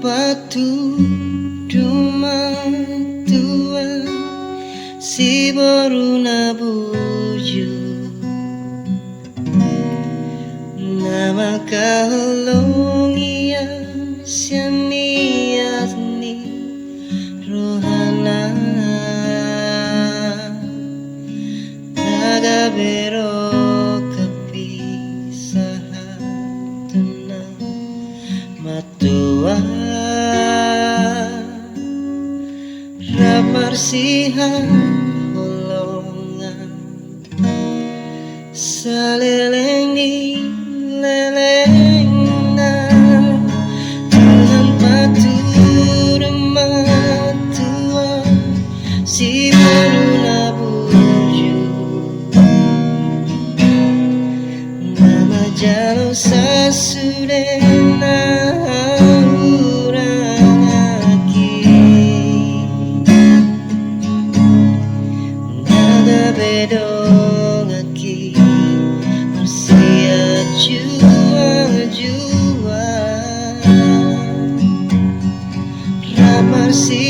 waktu rumah tua si baru nabuju nama kalongia sianiasni rohana naga bero kepisahatuna matua ramarsihan holongan saleleng ni leleng na Tuhan patur matua si baru nabuju nama jalo sasurena bedong aki marsia jua ramar si